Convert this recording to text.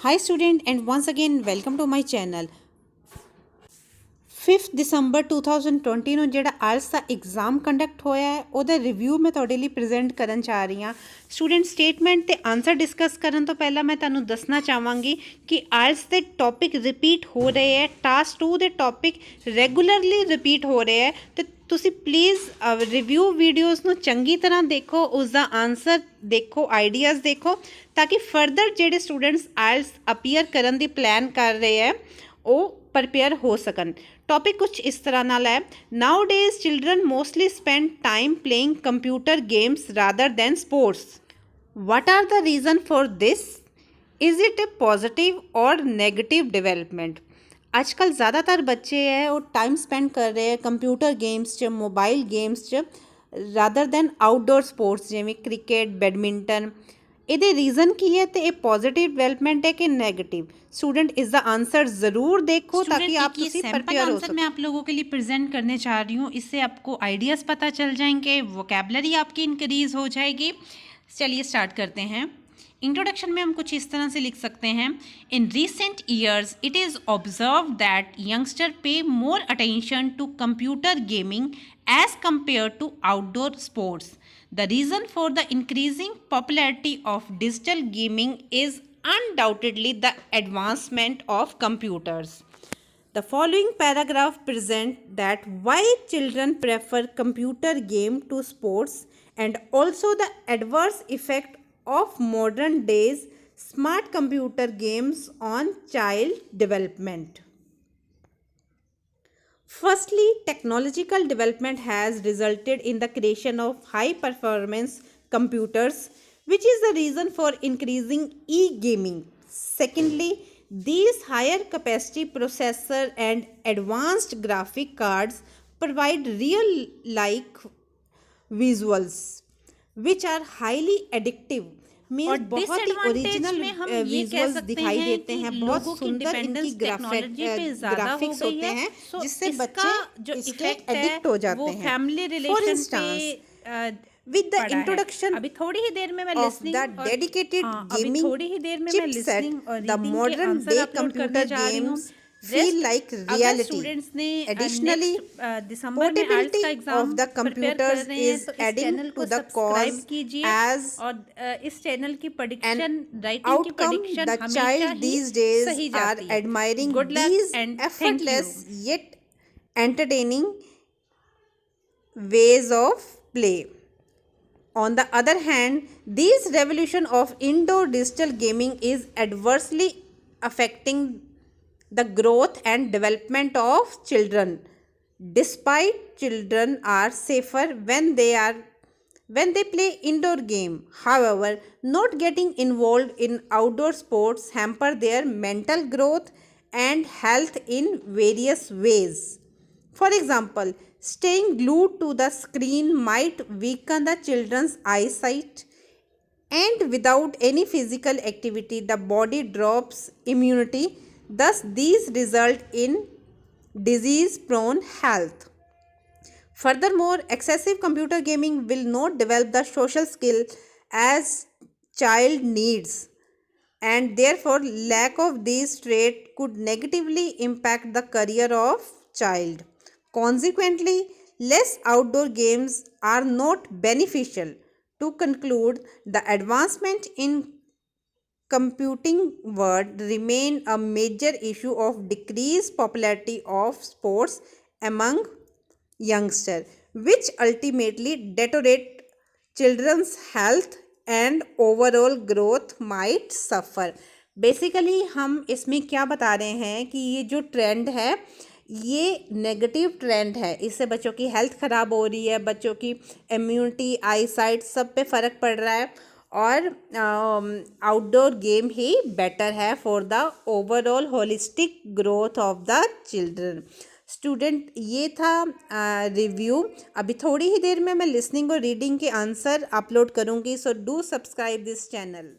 Hi student, and once again welcome to my channel। 5 ਦਸੰਬਰ 2020 ਨੂੰ ਜਿਹੜਾ IELTS ਦਾ exam conduct ਹੋਇਆ ਹੈ ਉਹਦਾ ਰਿਵਿਊ ਮੈਂ ਤੁਹਾਡੇ ਲਈ ਪ੍ਰੈਜ਼ੈਂਟ ਕਰਨ ਚਾਹ ਰਹੀ ਹਾਂ। ਸਟੂਡੈਂਟ ਸਟੇਟਮੈਂਟ ਤੇ ਆਨਸਰ ਡਿਸਕਸ ਕਰਨ ਤੋਂ ਪਹਿਲਾਂ ਮੈਂ ਤੁਹਾਨੂੰ ਦੱਸਣਾ ਚਾਹਾਂਗੀ ਕਿ ਆਇਲਸ ਦੇ ਟੌਪਿਕ ਰਿਪੀਟ ਹੋ ਰਹੇ ਹੈ। ਟਾਸਕ 2 ਦੇ ਟੌਪਿਕ ਰੈਗੂਲਰਲੀ ਰਿਪੀਟ ਹੋ ਰਹੇ ਹੈ ਤੇ ਤੁਸੀਂ ਪਲੀਜ਼ ਰਿਵਿਊ ਵੀਡੀਓਜ਼ ਨੂੰ ਚੰਗੀ ਤਰ੍ਹਾਂ ਦੇਖੋ, ਉਸ ਦਾ ਆਨਸਰ ਦੇਖੋ, ਆਈਡੀਆਜ਼ ਦੇਖੋ, ਤਾਂ ਕਿ ਫਰਦਰ ਜਿਹੜੇ ਸਟੂਡੈਂਟਸ ਆਇਲਸ ਅਪੀਅਰ ਕਰਨ ਦੀ ਪਲਾਨ ਕਰ ਰਹੇ ਹੈ ਉਹ ਪ੍ਰਪੇਅਰ ਹੋ ਸਕਣ। टॉपिक कुछ इस तरह नाल है। Now days children mostly spend time playing computer games rather than sports. What are the reason for this? Is it a positive or negative development? आजकल ज़्यादातर बच्चे है वो टाइम स्पेंड कर रहे हैं कंप्यूटर गेम्स च, मोबाइल गेम्स च रादर दैन आउटडोर स्पोर्ट्स जिमें क्रिकेट, बैडमिंटन। ਇਹਦੇ ਰੀਜ਼ਨ ਕੀ है तो ये पॉजिटिव डेवलपमेंट है कि नेगेटिव? स्टूडेंट इसका आंसर ज़रूर देखो ताकि आप प्रिपेयर हो सको। मैं आप लोगों के लिए प्रेजेंट करने चाह रही हूँ, इससे आपको आइडियाज़ पता चल जाएंगे, वोकैबलरी आपकी इंक्रीज़ हो जाएगी। चलिए स्टार्ट करते हैं। इंट्रोडक्शन में हम कुछ इस तरह से लिख सकते हैं। In recent years it is observe that youngster pay more attention to computer gaming as compare to outdoor sports. The reason for the increasing popularity of digital gaming is undoubtedly the advancement of computers. The following paragraph present that why children prefer computer game to sports and also the adverse effect of modern days smart computer games on child development. Firstly, technological development has resulted in the creation of high-performance computers, which is the reason for increasing e-gaming. Secondly, these higher capacity processor and advanced graphic cards provide real-like visuals, which are highly addictive। और बहुत ही original visuals दिखाई देते हैं, बहुत सुंदर इनकी graphics होते हैं जिससे बच्चे इसके एडिक्ट हो जाते हैं। Family relation with the introduction अभी थोड़ी ही देर में मैं of the dedicated gaming chipset, the modern day computer games feel like reality. Additionally, portability of the computers is adding to the cause as इस चैनल की prediction an outcome. The child these days are admiring these effortless yet entertaining ways of play. On the other hand, this revolution of indoor digital gaming is adversely affecting the growth and development of children. Despite children are safer when they play indoor game, however, not getting involved in outdoor sports hamper their mental growth and health in various ways. For example, staying glued to the screen might weaken the children's eyesight, and without any physical activity, the body drops immunity. Thus, these result in disease-prone health. Furthermore, excessive computer gaming will not develop the social skill as child needs, and therefore, lack of these traits could negatively impact the career of child. Consequently, less outdoor games are not beneficial. To conclude, the advancement in computing world remain a major issue of decreased popularity of sports among youngsters, which ultimately deteriorate children's health and overall growth might suffer. Basically हम इसमें क्या बता रहे हैं कि ये जो trend है ये नेगेटिव ट्रेंड है, इससे बच्चों की हेल्थ ख़राब हो रही है, बच्चों की इम्यूनिटी, आई साइट सब पे फ़र्क पड़ रहा है, और आउटडोर गेम ही बेटर है for the overall holistic growth of the children. Student, ये था रिव्यू। अभी थोड़ी ही देर में मैं लिसनिंग और रीडिंग के आंसर अपलोड करूँगी, so do subscribe this channel.